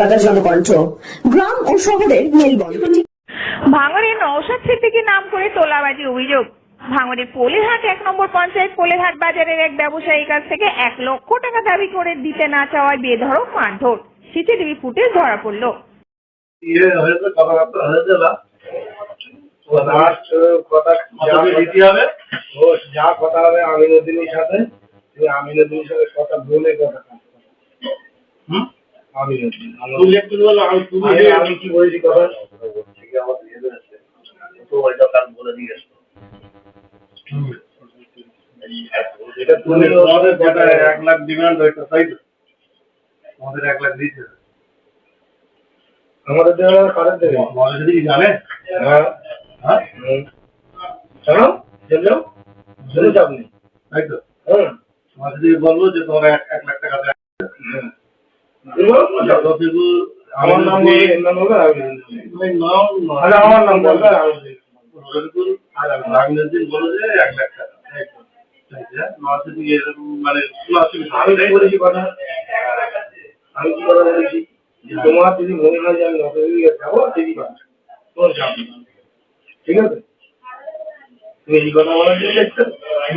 কলকাতার জনকণ্ঠ, গ্রাম ও শহরের মেলবন্ধন। ভাঙড়ে নওশাদ সিদ্দিকীর নাম করে তোলাবাজি অভিযোগ। ভাঙড়ে পোলেরহাট 1 নম্বর পঞ্চায়েত পোলেরহাট বাজারের এক ব্যবসায়ীর কাছ থেকে 1 লক্ষ টাকা দাবি করে দিতে না চাওয়ায় বেধড়ক মারধর। সিসিটিভি ফুটেজ ধরা পড়ল। যা কথা হবে আমিনুদ্দিনের সাথে, আমিনুদ্দিনের সাথে কথা বলে কথা আমিনুদ্দিন আমি কি বলেছি কথা বলে দিয়ে এটা তুমি 1 লাখ ডিমান্ড হয়েছে তাই তো? আমাদের 1 লাখ দিয়েছে, আমাদের দেওয়া কারেন্ট দেবে যদি জানে। হ্যাঁ হ্যাঁ চলো চলো চলে যাও আপনি তাই তো? হ্যাঁ আমাদের যদি বলবো যে তোমার 1 লাখ টাকা দেয়, আমার নাম বলবে আমার নাম বলবে আমিনুদ্দিন বলো যে 1 লাখ টাকা মানে আমি বলেছি কথা, আমি কি কথা বলেছি তোমার যদি মনে হয় যে আমি নকরি যাবো ঠিকই পাচ্ছ তোমার চাপ নেই, ঠিক আছে? তুমি এই কথা বলার জন্য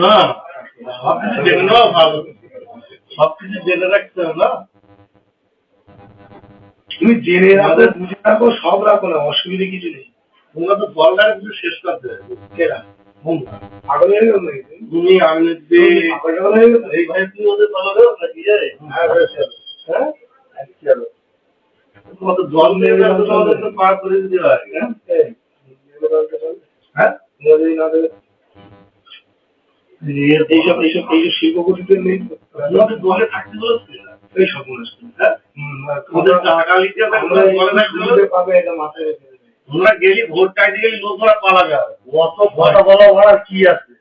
না সবকিছু জেনে নেওয়া ভালো, সবকিছু জেনে রাখতে হবে না। তুমি জেনে রাখো বুঝে রাখো সব রাখো না, অসুবিধা কিছু নেই। তোমরা তো বলটা কিছু শেষ করতে কেনা পাগল হয়ে গেল নাকি তুমি? আমি পাগল হয়ে গেল এই ভাই, তুমি ওদের পাগল হয়ে নাকি? হ্যাঁ হ্যাঁ চলো তোমার তো জল নিয়ে তোমাদের তো পার করে দিতে হয়। হ্যাঁ যদি না দেবে এইসব এইসব এইসব শিল্পপতিদের নেই দলে থাকতে বলছে এই সব অনুষ্ঠান। হ্যাঁ তোমাদের টাকা লিখতে পাবে এটা মাথায় রেখে দেবে। তোমরা গেলি ভোট চাইতে গেলি লোকরা পালা যাবে, অত কথা বলা ভাড়া কি আছে?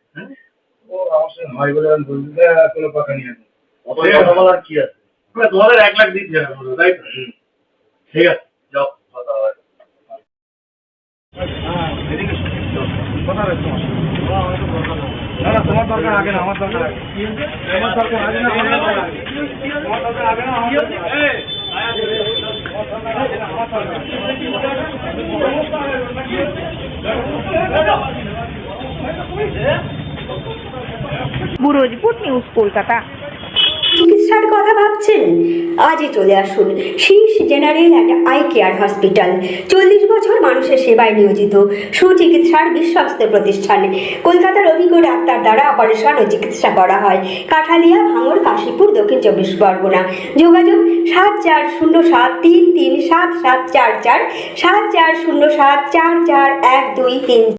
ও আমার সঙ্গে ভাই বলে আমি বলছি কোনো কথা নিয়ে অত কথা বলার কি আছে? তোমাদের 1 লাখ দিতে হবে তাই তো? ঠিক আছে যাও কথা হয়। না তোমার দরকার আগে না, আমার দরকার আগে, আমার দরকার আগে না, আমার দরকার আগে না, ব্যুরো রিপোর্ট, নিউজ কলকাতা। চিকিৎসার কথা ভাবছেন? আজই চলে আসুন শীর্ষ general and eye care hospital. 40 বছর মানুষের সেবায় নিয়োজিত সুচিকিৎসার বিশ্বস্ত প্রতিষ্ঠান। কলকাতার অভিজ্ঞ ডাক্তার দ্বারা অপারেশন ও চিকিৎসা করা হয়। কাঠালিয়া, ভাঙড়, কাশীপুর, দক্ষিণ 24 পরগনা। যোগাযোগ 7407337744, 7407441233।